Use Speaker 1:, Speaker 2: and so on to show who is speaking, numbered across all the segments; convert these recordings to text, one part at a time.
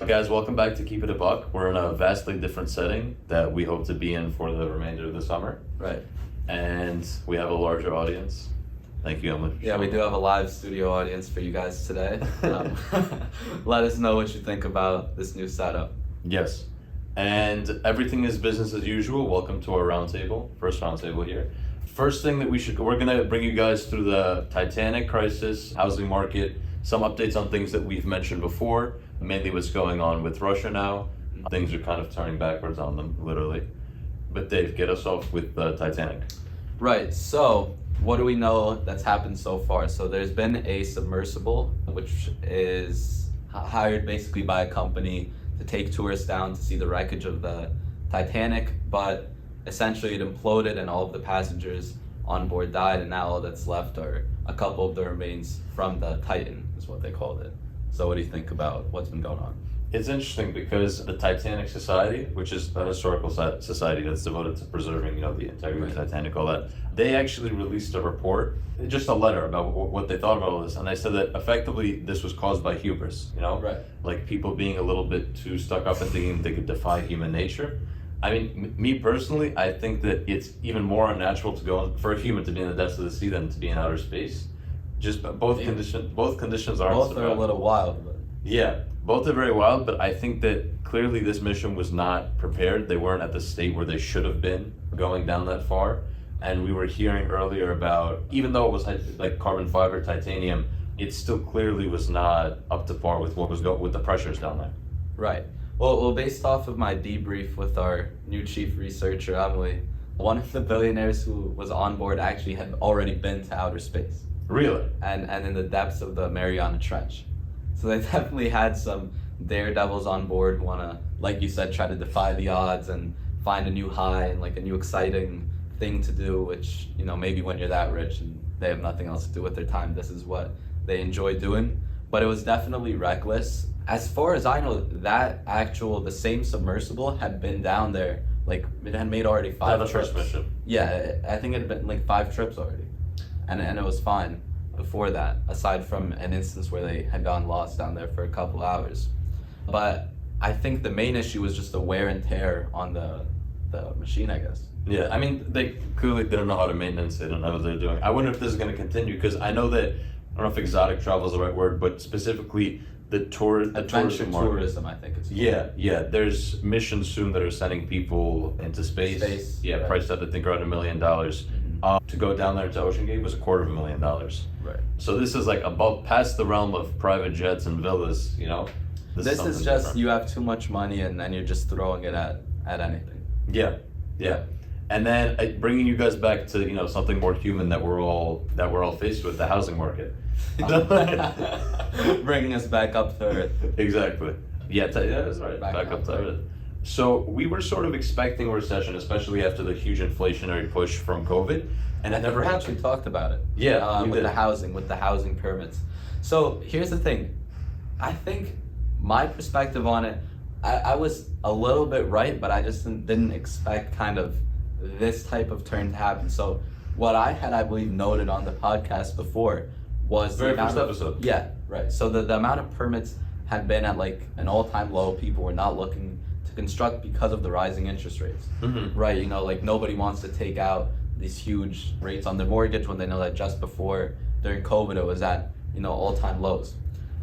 Speaker 1: Guys, welcome back to Keep It a Buck. We're in a vastly different setting that we hope to be in for the remainder of the summer.
Speaker 2: Right.
Speaker 1: And we have a larger audience. Thank you, Emily.
Speaker 2: Yeah, we do have a live studio audience for you guys today. Let us know what you think about this new setup.
Speaker 1: Yes. And everything is business as usual. Welcome to our roundtable, first roundtable here. First thing that we're going to bring you guys through the Titanic Crisis, housing market, some updates on things that we've mentioned before, mainly what's going on with Russia now. Things are kind of turning backwards on them, literally. But Dave, get us off with the Titanic.
Speaker 2: Right, so what do we know that's happened so far? So there's been a submersible, which is hired basically by a company to take tourists down to see the wreckage of the Titanic, but essentially it imploded and all of the passengers on board died, and now all that's left are a couple of the remains from the Titan, is what they called it. So what do you think about what's been going on?
Speaker 1: It's interesting because the Titanic Society, which is a historical society that's devoted to preserving, the integrity of the Titanic, all that, they actually released a report, just a letter about what they thought about all this, and they said that effectively this was caused by hubris,
Speaker 2: Right.
Speaker 1: Like people being a little bit too stuck up and thinking they could defy human nature. I mean, me personally, I think that it's even more unnatural for a human to be in the depths of the sea than to be in outer space. Just both conditions aren't.
Speaker 2: Both are a little wild, but
Speaker 1: yeah, both are very wild. But I think that clearly this mission was not prepared. They weren't at the state where they should have been going down that far. And we were hearing earlier about, even though it was like carbon fiber, titanium, it still clearly was not up to par with what was with the pressures down there.
Speaker 2: Right. Well, based off of my debrief with our new chief researcher, Emily, one of the billionaires who was on board actually had already been to outer space.
Speaker 1: Really?
Speaker 2: And in the depths of the Mariana Trench. So they definitely had some daredevils on board who want to, like you said, try to defy the odds and find a new high and like a new exciting thing to do, which, maybe when you're that rich and they have nothing else to do with their time, this is what they enjoy doing. But it was definitely reckless. As far as I know, the same submersible had been down there, like it had made already 5 trips.
Speaker 1: First mission.
Speaker 2: Yeah, I think it had been like 5 trips already. And it was fine before that, aside from an instance where they had gotten lost down there for a couple hours. But I think the main issue was just the wear and tear on the machine, I guess.
Speaker 1: Yeah, I mean, they clearly didn't know how to maintenance it and how they're doing. I wonder if this is going to continue, because I know that, I don't know if exotic travel is the right word, but specifically
Speaker 2: adventure tourism, I think it's called.
Speaker 1: Yeah. There's missions soon that are sending people into space. Yeah,
Speaker 2: right.
Speaker 1: Priced at, I think, around $1 million. To go down there to Ocean Gate was $250,000.
Speaker 2: Right.
Speaker 1: So this is like past the realm of private jets and villas. This
Speaker 2: is just
Speaker 1: different.
Speaker 2: You have too much money and then you're just throwing it at anything.
Speaker 1: Yeah. And then bringing you guys back to something more human that we're all faced with, the housing market.
Speaker 2: Bringing us back up to earth.
Speaker 1: Exactly. Yeah, that's right. Back up to earth. So we were sort of expecting a recession, especially after the huge inflationary push from COVID, and it never happened.
Speaker 2: We actually talked about it.
Speaker 1: Yeah,
Speaker 2: with the housing permits. So here's the thing. I think my perspective on it, I was a little bit right, but I just didn't expect kind of this type of turn to happen. So what I had, I believe, noted on the podcast before was
Speaker 1: very first episode.
Speaker 2: Yeah, right. So the amount of permits had been at like an all-time low. People were not looking to construct because of the rising interest rates.
Speaker 1: Mm-hmm.
Speaker 2: Right, like nobody wants to take out these huge rates on their mortgage when they know that just before, during COVID, it was at, all-time lows.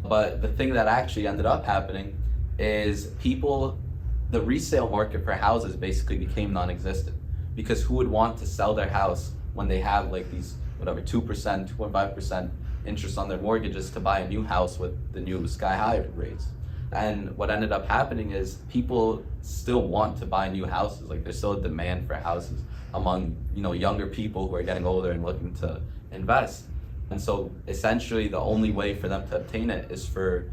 Speaker 2: But the thing that actually ended up happening is the resale market for houses basically became non-existent, because who would want to sell their house when they have like these, 2%, 2.5% interest on their mortgages to buy a new house with the new sky-high rates? And what ended up happening is people still want to buy new houses. Like there's still a demand for houses among, younger people who are getting older and looking to invest. And so essentially the only way for them to obtain it is for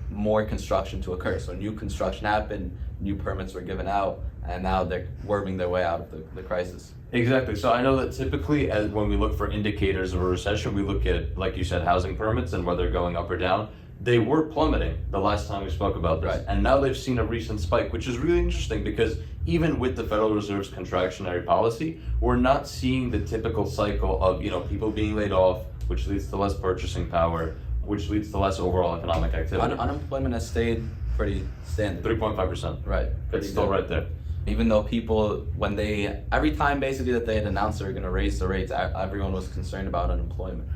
Speaker 2: more construction to occur. So new construction happened, new permits were given out, and now they're worming their way out of the crisis.
Speaker 1: Exactly. So I know that typically when we look for indicators of a recession, we look at, like you said, housing permits and whether they're going up or down. They were plummeting the last time we spoke about this.
Speaker 2: Right.
Speaker 1: And now they've seen a recent spike, which is really interesting because even with the Federal Reserve's contractionary policy, we're not seeing the typical cycle of, people being laid off, which leads to less purchasing power, which leads to less overall economic activity.
Speaker 2: Unemployment has stayed pretty standard.
Speaker 1: 3.5%.
Speaker 2: Right.
Speaker 1: It's still right there.
Speaker 2: Even though people, every time basically that they had announced they were going to raise the rates, everyone was concerned about unemployment.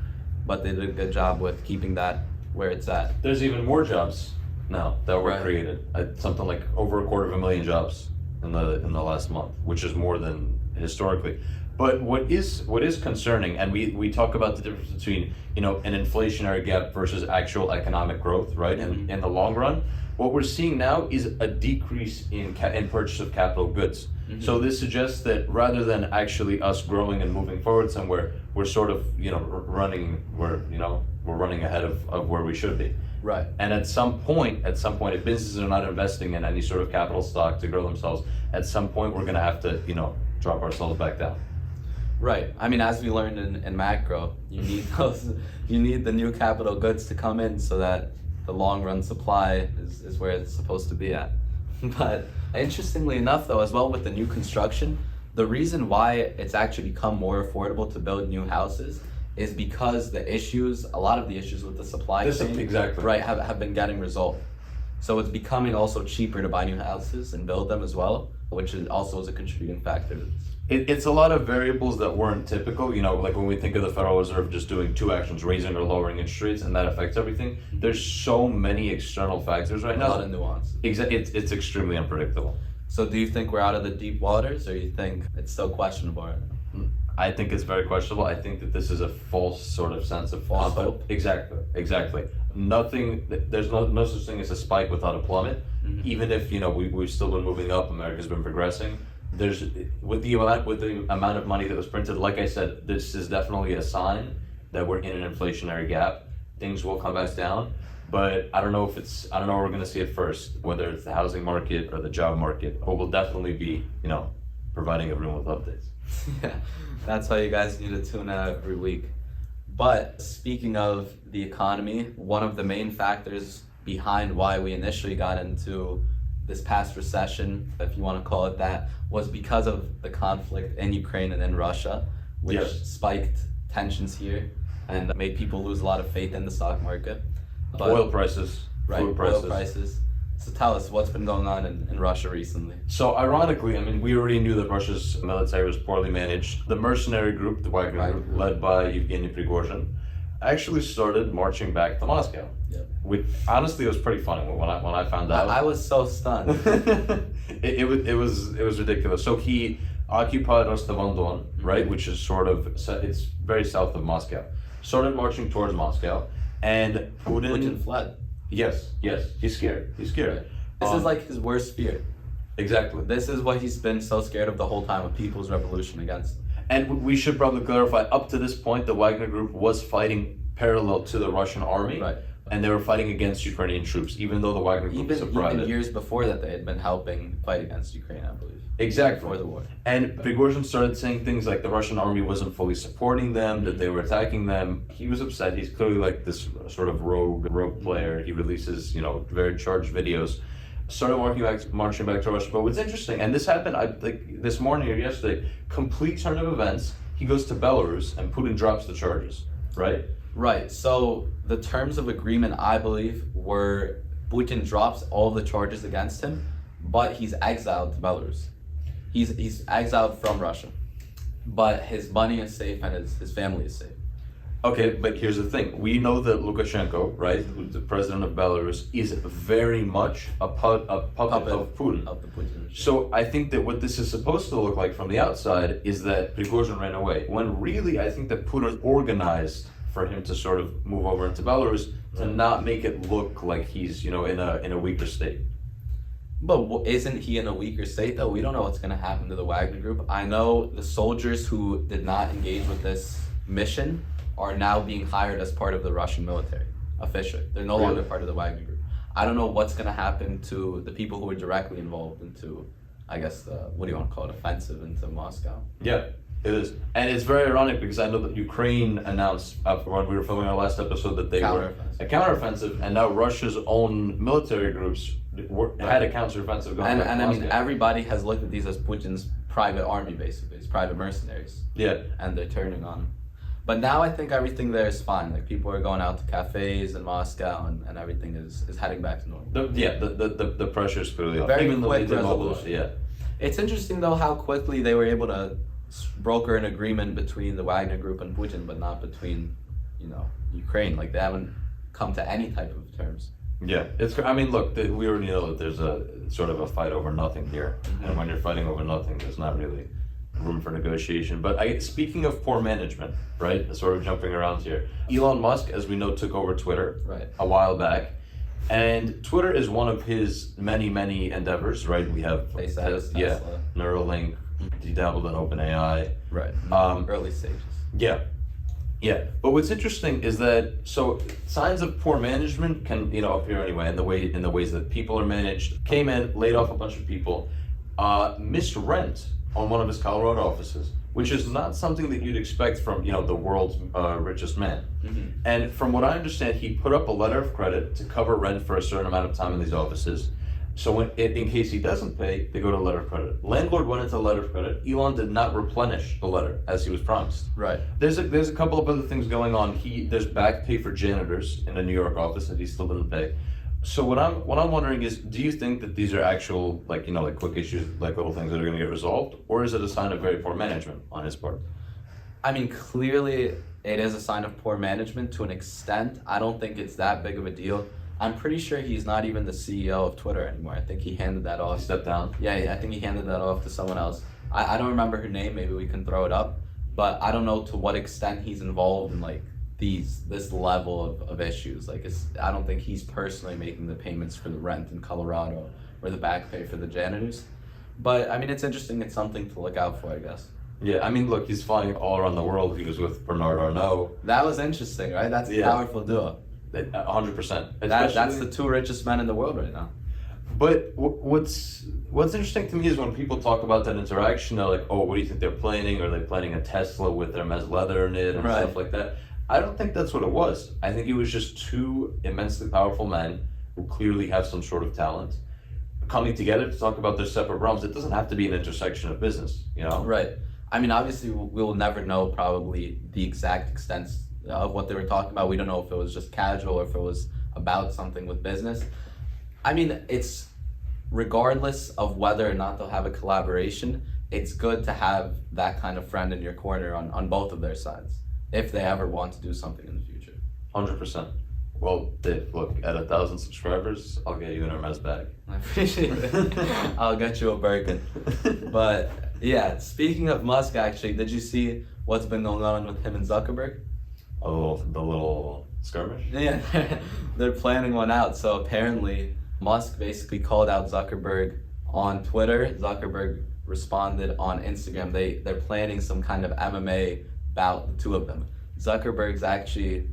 Speaker 2: But they did a good job with keeping that where it's at.
Speaker 1: There's even more jobs now that were
Speaker 2: Right.
Speaker 1: created. Something like over 250,000 jobs in the last month, which is more than historically. But what is concerning, and we talk about the difference between an inflationary gap versus actual economic growth, right?
Speaker 2: Mm-hmm.
Speaker 1: In the long run, what we're seeing now is a decrease in purchase of capital goods.
Speaker 2: Mm-hmm.
Speaker 1: So this suggests that rather than actually us growing and moving forward somewhere, we're sort of running. We're running ahead of where we should be.
Speaker 2: Right.
Speaker 1: And at some point, if businesses are not investing in any sort of capital stock to grow themselves, at some point we're going to have to drop ourselves back down.
Speaker 2: Right. I mean, as we learned in macro, you need the new capital goods to come in so that the long run supply is where it's supposed to be at. But interestingly enough, though, as well with the new construction, the reason why it's actually become more affordable to build new houses is because a lot of the issues with the supply chain,
Speaker 1: exactly.
Speaker 2: right, have been getting resolved. So it's becoming also cheaper to buy new houses and build them as well, which also is a contributing factor to this.
Speaker 1: It's a lot of variables that weren't typical. Like when we think of the Federal Reserve just doing two actions, raising or lowering interest rates, and that affects everything. There's so many external factors right now.
Speaker 2: A lot of nuance.
Speaker 1: It's extremely unpredictable.
Speaker 2: So do you think we're out of the deep waters, or you think it's still questionable right now?
Speaker 1: I think it's very questionable. I think that this is a false sort of sense of
Speaker 2: False hope.
Speaker 1: Exactly. There's no such thing as a spike without a plummet.
Speaker 2: Mm-hmm.
Speaker 1: Even if we've still been moving up, America's been progressing. There's with the amount of money that was printed. Like I said, this is definitely a sign that we're in an inflationary gap. Things will come back down, but I don't know where we're going to see it first. Whether it's the housing market or the job market, but we'll definitely be providing everyone with updates.
Speaker 2: Yeah, that's why you guys need to tune out every week. But speaking of the economy, one of the main factors behind why we initially got into this past recession, if you want to call it that, was because of the conflict in Ukraine and in Russia, which
Speaker 1: Yes.
Speaker 2: spiked tensions here and made people lose a lot of faith in the stock market. But,
Speaker 1: Oil prices,
Speaker 2: right,
Speaker 1: food prices.
Speaker 2: oil prices. So tell us, what's been going on in Russia recently?
Speaker 1: So ironically, we already knew that Russia's military was poorly managed. The mercenary group, the Wagner group, led by Yevgeny Prigozhin, actually started marching back to Moscow.
Speaker 2: Yeah.
Speaker 1: Which honestly was pretty funny when I found out.
Speaker 2: I was so stunned.
Speaker 1: it was ridiculous. So he occupied Rostov-on-Don, right, which is it's very south of Moscow. Started marching towards Moscow, and
Speaker 2: Putin fled.
Speaker 1: Yes, he's scared. He's scared.
Speaker 2: This is like his worst fear.
Speaker 1: Exactly.
Speaker 2: This is what he's been so scared of the whole time, a people's revolution against him.
Speaker 1: And we should probably clarify, up to this point, the Wagner group was fighting parallel to the Russian army,
Speaker 2: Right.
Speaker 1: and they were fighting against Ukrainian troops, even though the Wagner group is a private.
Speaker 2: Even years before that, they had been helping fight against Ukraine, I believe.
Speaker 1: Exactly.
Speaker 2: Before the war.
Speaker 1: And Prigozhin started saying things like the Russian army wasn't fully supporting them, that they were attacking them. He was upset. He's clearly like this sort of rogue player. He releases, very charged videos. Started marching back to Russia. But what's interesting, and this happened this morning or yesterday, complete turn of events. He goes to Belarus and Putin drops the charges, right?
Speaker 2: Right. So the terms of agreement, I believe, were Putin drops all the charges against him, but he's exiled to Belarus. He's exiled from Russia, but his money is safe and his family is safe.
Speaker 1: Okay, but here's the thing. We know that Lukashenko, right, who's the president of Belarus, is very much a puppet of Putin.
Speaker 2: Of the Putin regime.
Speaker 1: So I think that what this is supposed to look like from the outside is that Prigozhin ran away, when really I think that Putin organized for him to sort of move over into Belarus to not make it look like he's, in a weaker state.
Speaker 2: But isn't he in a weaker state, though? We don't know what's going to happen to the Wagner group. I know the soldiers who did not engage with this mission are now being hired as part of the Russian military, officially. They're no longer part of the Wagner group. I don't know what's going to happen to the people who were directly involved into, I guess, what do you want to call it, offensive into Moscow?
Speaker 1: Yeah, it is. And it's very ironic because I know that Ukraine announced when we were filming our last episode that they were a counteroffensive, and now Russia's own military groups had a counteroffensive going
Speaker 2: And I mean,
Speaker 1: Moscow.
Speaker 2: everybody has looked at these as Putin's private army, basically. It's private mercenaries.
Speaker 1: Yeah.
Speaker 2: And they're turning on him. But now I think everything there is fine. Like people are going out to cafes in Moscow, and everything is heading back to normal.
Speaker 1: The pressure's clearly off.
Speaker 2: Very
Speaker 1: Even though they
Speaker 2: quick
Speaker 1: did all
Speaker 2: resolution.
Speaker 1: those- yeah.
Speaker 2: It's interesting though how quickly they were able to broker an agreement between the Wagner group and Putin, but not between, Ukraine. Like they haven't come to any type of terms.
Speaker 1: Yeah, I mean, look, we already know that there's a sort of a fight over nothing here, and when you're fighting over nothing, there's not really room for negotiation. But speaking of poor management, right? Sort of jumping around here, Elon Musk, as we know, took over Twitter
Speaker 2: Right.
Speaker 1: a while back, and Twitter is one of his many endeavors, right? We have
Speaker 2: SpaceX,
Speaker 1: yeah,
Speaker 2: Tesla.
Speaker 1: Neuralink. He dabbled in OpenAI.
Speaker 2: Right. Early stages.
Speaker 1: Yeah. Yeah, but what's interesting is that signs of poor management can appear anyway in the ways that people are managed. Came in, laid off a bunch of people, missed rent on one of his Colorado offices, which is not something that you'd expect from the world's richest man.
Speaker 2: Mm-hmm.
Speaker 1: And from what I understand, he put up a letter of credit to cover rent for a certain amount of time in these offices. So in case he doesn't pay, they go to a letter of credit. Landlord went into a letter of credit. Elon did not replenish the letter as he was promised.
Speaker 2: Right.
Speaker 1: There's a couple of other things going on. There's back pay for janitors in a New York office that he still didn't pay. So what I'm wondering is, do you think that these are actual like quick issues, like little things that are going to get resolved, or is it a sign of very poor management on his part?
Speaker 2: I mean, clearly it is a sign of poor management to an extent. I don't think it's that big of a deal. I'm pretty sure he's not even the CEO of Twitter anymore. I think he handed that off.
Speaker 1: He stepped down?
Speaker 2: Yeah, I think he handed that off to someone else. I don't remember her name. Maybe we can throw it up. But I don't know to what extent he's involved in like this level of issues. Like I don't think he's personally making the payments for the rent in Colorado or the back pay for the janitors. But I mean, it's interesting. It's something to look out for, I guess.
Speaker 1: Yeah, I mean, look, he's flying all around the world. He was with Bernard Arnault.
Speaker 2: That was interesting, right? That's a powerful duo.
Speaker 1: 100%.
Speaker 2: That's the two richest men in the world right now.
Speaker 1: But what's interesting to me is when people talk about that interaction, they're like, "Oh, what do you think they're planning? Are they planning a Tesla with their men's leather in it and
Speaker 2: Right.
Speaker 1: stuff like that?" I don't think that's what it was. I think it was just two immensely powerful men who clearly have some sort of talent coming together to talk about their separate realms. It doesn't have to be an intersection of business,
Speaker 2: Right. I mean, obviously, we will never know probably the exact extent of what they were talking about. We don't know if it was just casual or if it was about something with business. I mean, it's regardless of whether or not they'll have a collaboration, it's good to have that kind of friend in your corner on both of their sides if they ever want to do something in the future.
Speaker 1: 100%. Well, Dave, look, at 1,000 subscribers, I'll get you an Hermes bag.
Speaker 2: I appreciate it. I'll get you a Birkin. But yeah, speaking of Musk, actually, did you see what's been going on with him and Zuckerberg?
Speaker 1: The little skirmish?
Speaker 2: Yeah, they're planning one out. So apparently, Musk basically called out Zuckerberg on Twitter. Zuckerberg responded on Instagram. They're planning some kind of MMA bout, the two of them. Zuckerberg's actually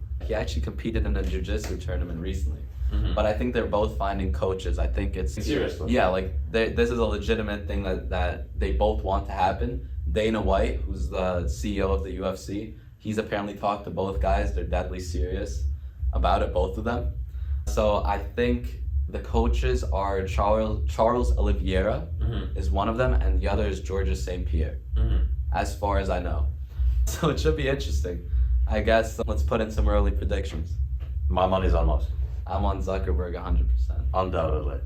Speaker 2: competed in a jiu-jitsu tournament recently.
Speaker 1: Mm-hmm.
Speaker 2: But I think they're both finding coaches. I think it's
Speaker 1: Seriously?
Speaker 2: Yeah, like this is a legitimate thing that they both want to happen. Dana White, who's the CEO of the UFC, he's apparently talked to both guys. They're deadly serious about it, both of them. So I think the coaches are Charles Oliveira is one of them, and the other is Georges St. Pierre, as far as I know. So it should be interesting. I guess let's put in some early predictions.
Speaker 1: My money's on Musk.
Speaker 2: I'm on Zuckerberg 100%.
Speaker 1: Undoubtedly.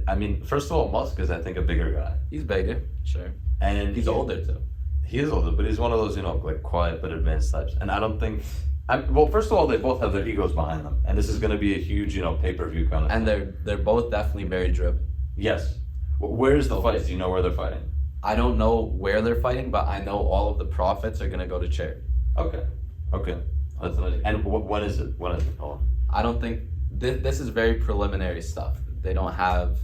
Speaker 1: I mean, first of all, Musk is, I think, a bigger guy.
Speaker 2: He's bigger, sure.
Speaker 1: And
Speaker 2: He's older too.
Speaker 1: He is older, but he's one of those, like quiet but advanced types. And I don't think, well, first of all, they both have their egos behind them, and this is going to be a huge, pay-per-view kind of
Speaker 2: And
Speaker 1: thing.
Speaker 2: they're both definitely very driven.
Speaker 1: Yes. Where's the fight? Do you know where they're fighting?
Speaker 2: I don't know where they're fighting, but I know all of the profits are gonna go to charity.
Speaker 1: Okay. That's nice. And when is it? Oh.
Speaker 2: I don't think this is very preliminary stuff. They don't have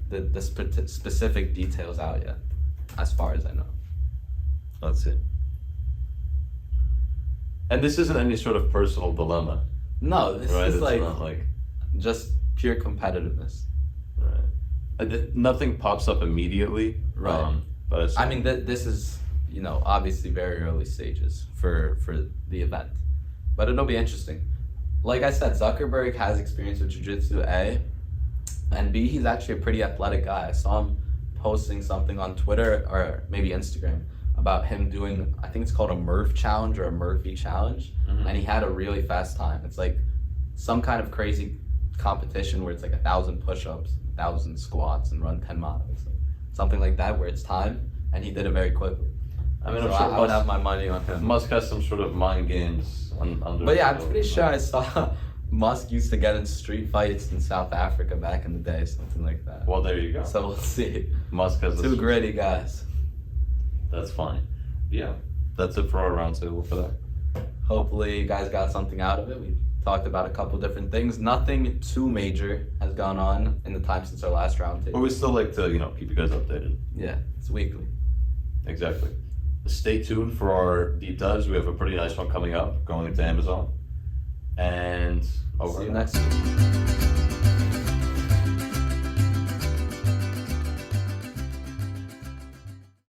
Speaker 2: the specific details out yet, as far as I know.
Speaker 1: Let's see. And this isn't any sort of personal dilemma,
Speaker 2: No, this
Speaker 1: right?
Speaker 2: is
Speaker 1: It's
Speaker 2: like
Speaker 1: not like
Speaker 2: just pure competitiveness.
Speaker 1: right. Nothing pops up immediately,
Speaker 2: Right.
Speaker 1: But it's,
Speaker 2: I mean, this is obviously very early stages for the event, but it'll be interesting. Like I said, Zuckerberg has experience with jiu-jitsu, A, and B, he's actually a pretty athletic guy. I saw him posting something on Twitter or maybe Instagram about him doing, I think it's called a Murph challenge or a Murphy challenge, and he had a really fast time. It's like some kind of crazy competition where it's like 1,000 push-ups, 1,000 squats, and run 10 miles, something like that, where it's time, and he did it very quickly.
Speaker 1: I mean,
Speaker 2: So
Speaker 1: I'm sure
Speaker 2: I would have my money on him.
Speaker 1: Musk has some sort of mind games under.
Speaker 2: But yeah, I'm pretty sure I saw Musk used to get in street fights in South Africa back in the day, something like that.
Speaker 1: Well, there you go.
Speaker 2: So we'll see.
Speaker 1: Musk has
Speaker 2: Two gritty guys.
Speaker 1: That's fine. Yeah, that's it for our roundtable for that.
Speaker 2: Hopefully you guys got something out of it. We talked about a couple different things. Nothing too major has gone on in the time since our last roundtable.
Speaker 1: But we still like to, keep you guys updated.
Speaker 2: Yeah, it's weekly.
Speaker 1: Exactly. Stay tuned for our deep dives. We have a pretty nice one coming up, going into Amazon. And over.
Speaker 2: See you next week.